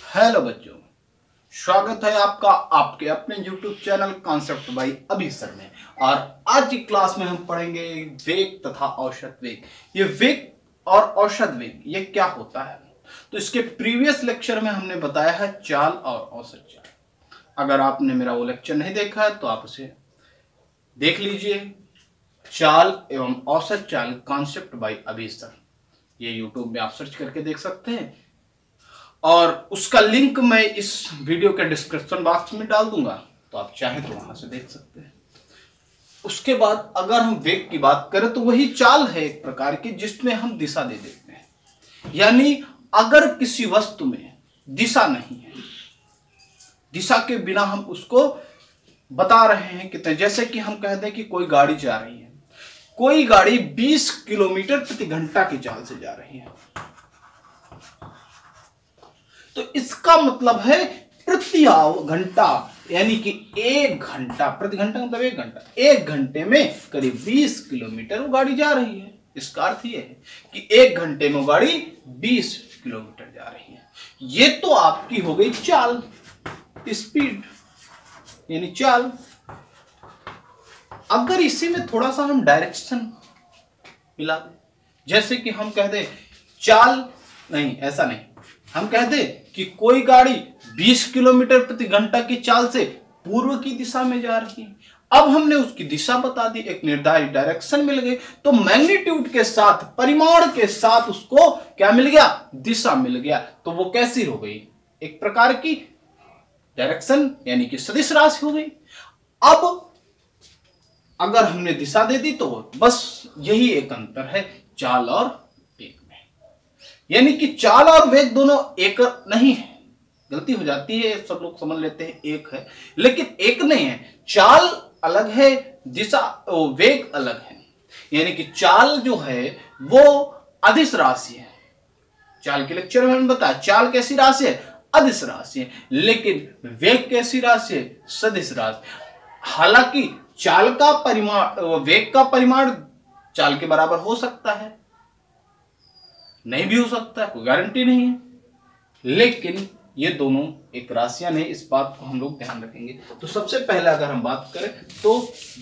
Hello बच्चों, स्वागत है आपका आपके अपने YouTube चैनल कॉन्सेप्ट बाय अभी सर में। और आज की क्लास में हम पढ़ेंगे वेग तथा औसत वेग। ये वेग और औसत वेग ये क्या होता है? तो इसके प्रीवियस लेक्चर में हमने बताया है चाल और औसत चाल। अगर आपने मेरा वो लेक्चर नहीं देखा है तो आप उसे देख लीजिए। चाल एवं औसत चाल कॉन्सेप्ट बाय अभी सर, ये YouTube में आप सर्च करके देख सकते हैं और उसका लिंक मैं इस वीडियो के डिस्क्रिप्शन बॉक्स में डाल दूंगा, तो आप चाहें तो वहां से देख सकते हैं। उसके बाद अगर हम वेग की बात करें तो वही चाल है एक प्रकार की जिसमें हम दिशा दे देते हैं। यानी अगर किसी वस्तु में दिशा नहीं है, दिशा के बिना हम उसको बता रहे हैं कितने, जैसे कि हम कह दें कि कोई गाड़ी जा रही है, कोई गाड़ी 20 किलोमीटर प्रति घंटा की चाल से जा रही है, तो इसका मतलब है प्रति घंटा, यानी कि एक घंटा, प्रति घंटा मतलब एक घंटा, एक घंटे में करीब 20 किलोमीटर वो गाड़ी जा रही है। इसका अर्थ यह है कि एक घंटे में वो गाड़ी 20 किलोमीटर जा रही है। ये तो आपकी हो गई चाल, स्पीड यानी चाल। अगर इसी में थोड़ा सा हम डायरेक्शन मिला दें, जैसे कि हम कह दें चाल, नहीं ऐसा नहीं, हम कह दें कि कोई गाड़ी 20 किलोमीटर प्रति घंटा की चाल से पूर्व की दिशा में जा रही है। अब हमने उसकी दिशा बता दी, एक निर्धारित डायरेक्शन मिल गई, तो मैग्नीट्यूड के साथ, परिमाण के साथ उसको क्या मिल गया? दिशा मिल गया। तो वो कैसी हो गई? एक प्रकार की डायरेक्शन यानी कि सदिश राशि हो गई। अब अगर हमने दिशा दे दी तो बस यही एक अंतर है चाल और वेग में। यानी कि चाल और वेग दोनों एक नहीं है, गलती हो जाती है, सब लोग समझ लेते हैं एक है, लेकिन एक नहीं है। चाल अलग है, दिशा वेग अलग है। यानी कि चाल जो है वो अदिश राशि है। चाल के लेक्चर में हमने बताया चाल कैसी राशि है? अदिश राशि है। लेकिन वेग कैसी राशि है? सदिश राशि। हालांकि चाल का परिमाण, वेग का परिमाण चाल के बराबर हो सकता है, नहीं भी हो सकता है, कोई गारंटी नहीं है, लेकिन ये दोनों एक राशियां नहीं, इस बात को हम लोग ध्यान रखेंगे। तो सबसे पहले अगर हम बात करें तो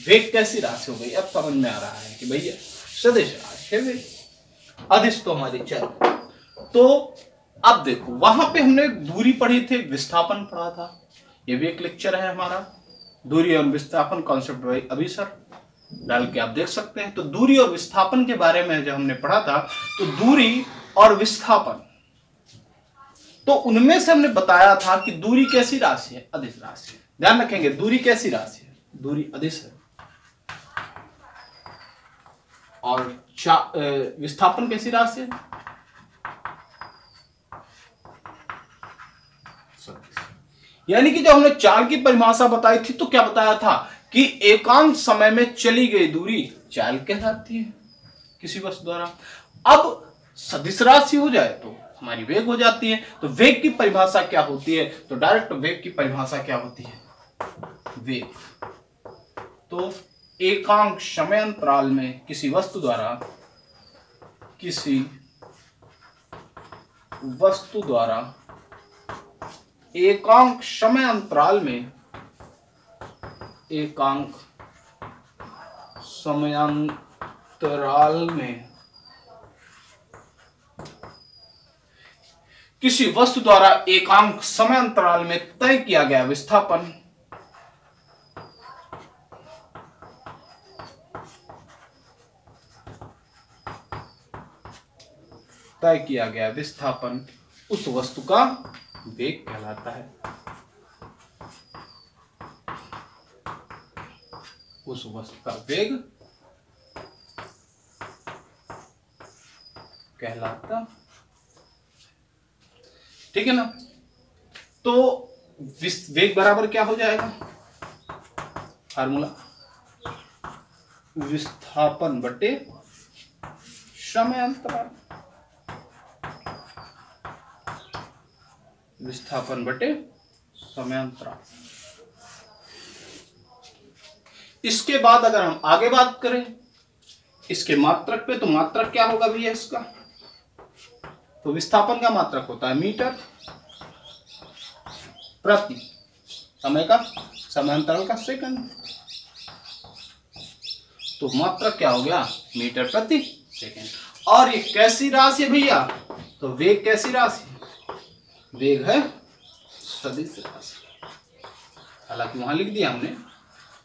वेग कैसी राशि हो गई? अब समझ में आ रहा है कि भैया सदिश राशि है वेग, अदिश तो हमारी चाल। तो अब देखो, वहां पे हमने दूरी पढ़ी थी, विस्थापन पढ़ा था, ये भी एक लेक्चर है हमारा, दूरी और विस्थापन कॉन्सेप्ट बाय अभी सर, डाल के आप देख सकते हैं। तो दूरी और विस्थापन के बारे में जब हमने पढ़ा था, तो दूरी और विस्थापन, तो उनमें से हमने बताया था कि दूरी कैसी राशि है? अदिश राशि है। ध्यान रखेंगे, दूरी कैसी राशि है? दूरी अदिश है। और विस्थापन कैसी राशि है? यानी कि जब हमने चाल की परिभाषा बताई थी तो क्या बताया था कि एकांक समय में चली गई दूरी चाल कहलाती है किसी वस्तु द्वारा। अब सदिश राशि हो जाए तो हमारी वेग हो जाती है। तो वेग की परिभाषा क्या होती है? तो डायरेक्ट वेग की परिभाषा क्या होती है? वेग तो एकांक समय अंतराल में किसी वस्तु द्वारा एकांक समय अंतराल में, एकांक समयांतराल में किसी वस्तु द्वारा एकांक समय अंतराल में तय किया गया विस्थापन, उस वस्तु का वेग कहलाता है। उस वस्तु का वेग कहलाता, ठीक है ना? तो वेग बराबर क्या हो जाएगा? फार्मूला विस्थापन बटे समय अंतराल, विस्थापन बटे समय अंतराल। इसके बाद अगर हम आगे बात करें इसके मात्रक पे, तो मात्रक क्या होगा भैया इसका? तो विस्थापन का मात्रक होता है मीटर, प्रति समय का समयांतराल का सेकंड। तो मात्रा क्या हो गया? मीटर प्रति सेकंड। और ये कैसी राशि है भैया? तो वेग कैसी राशि है? वेग है सदिश राशि। हालांकि वहां लिख दिया हमने,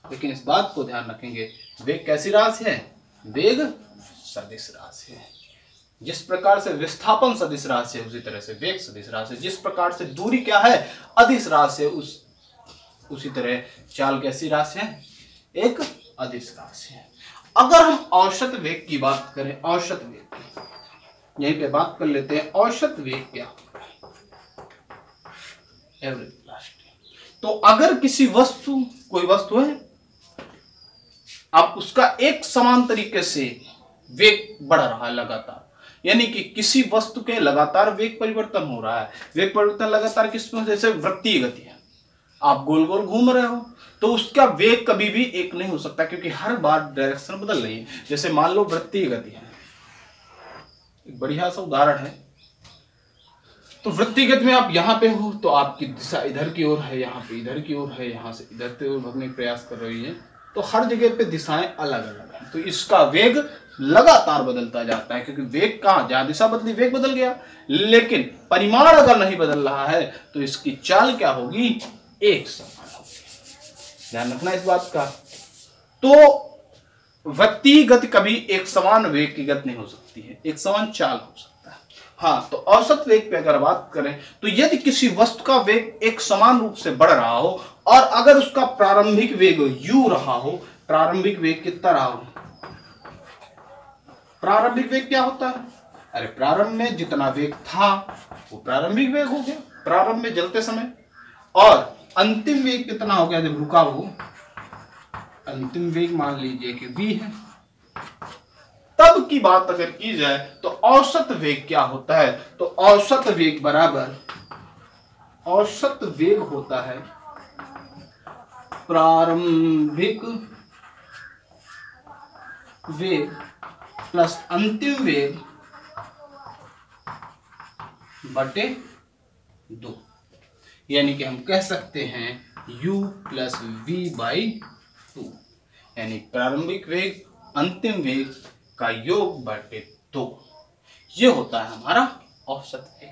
लेकिन इस बात को ध्यान रखेंगे, वेग कैसी राशि है? वेग सदिश राशि है। जिस प्रकार से विस्थापन सदिश राशि है उसी तरह से वेग सदिश राशि है। जिस प्रकार से दूरी क्या है? अदिश राशि है, उसी तरह चाल कैसी राशि है? एक अदिश राशि है। अगर हम औसत वेग की बात करें, औसत वेग की यहीं पे बात कर लेते हैं। औसत वेग क्या होता है? Average velocity. तो अगर किसी वस्तु, कोई वस्तु है, आप उसका एक समान तरीके से वेग बढ़ रहा है लगातार, यानी कि किसी वस्तु के लगातार वेग परिवर्तन हो रहा है। वेग परिवर्तन लगातार किसमें? जैसे वृत्तीय गति है, आप गोल गोल घूम रहे हो तो उसका वेग कभी भी एक नहीं हो सकता, क्योंकि हर बार डायरेक्शन बदल रही है। जैसे मान लो वृत्तीय गति है, एक बढ़िया सा उदाहरण है। तो वृत्तीय गति में आप यहाँ पे हो तो आपकी दिशा इधर की ओर है, यहाँ पे इधर की ओर है, यहाँ से इधर की ओर भगने का प्रयास कर रही है, तो हर जगह पे दिशाएं अलग अलग हैं। तो इसका वेग लगातार बदलता जाता है, क्योंकि वेग कहाँ, जहाँ दिशा बदली वेग बदल गया, लेकिन परिमाण अगर नहीं बदल रहा है तो इसकी चाल क्या होगी? एक समान होगी। ध्यान रखना इस बात का। तो वृत्तीय गति कभी एक समान वेग की गति नहीं हो सकती है, एक समान चाल हो सकता है। हाँ, तो औसत वेग पे अगर बात करें तो यदि किसी वस्तु का वेग एक समान रूप से बढ़ रहा हो और अगर उसका प्रारंभिक वेग u रहा हो, प्रारंभिक वेग कितना रहा हो? प्रारंभिक वेग क्या होता है? अरे प्रारंभ में जितना वेग था वो प्रारंभिक वेग हो गया प्रारंभ में जलते समय, और अंतिम वेग कितना हो गया जब रुका हो? अंतिम वेग मान लीजिए कि v है। तब की बात अगर की जाए तो औसत वेग क्या होता है? तो औसत वेग बराबर, औसत वेग होता है प्रारंभिक वेग प्लस अंतिम वेग बटे 2। यानी कि हम कह सकते हैं u प्लस वी बाई 2, यानी प्रारंभिक वेग अंतिम वेग का योग बटे 2। ये होता है हमारा औसत वेग।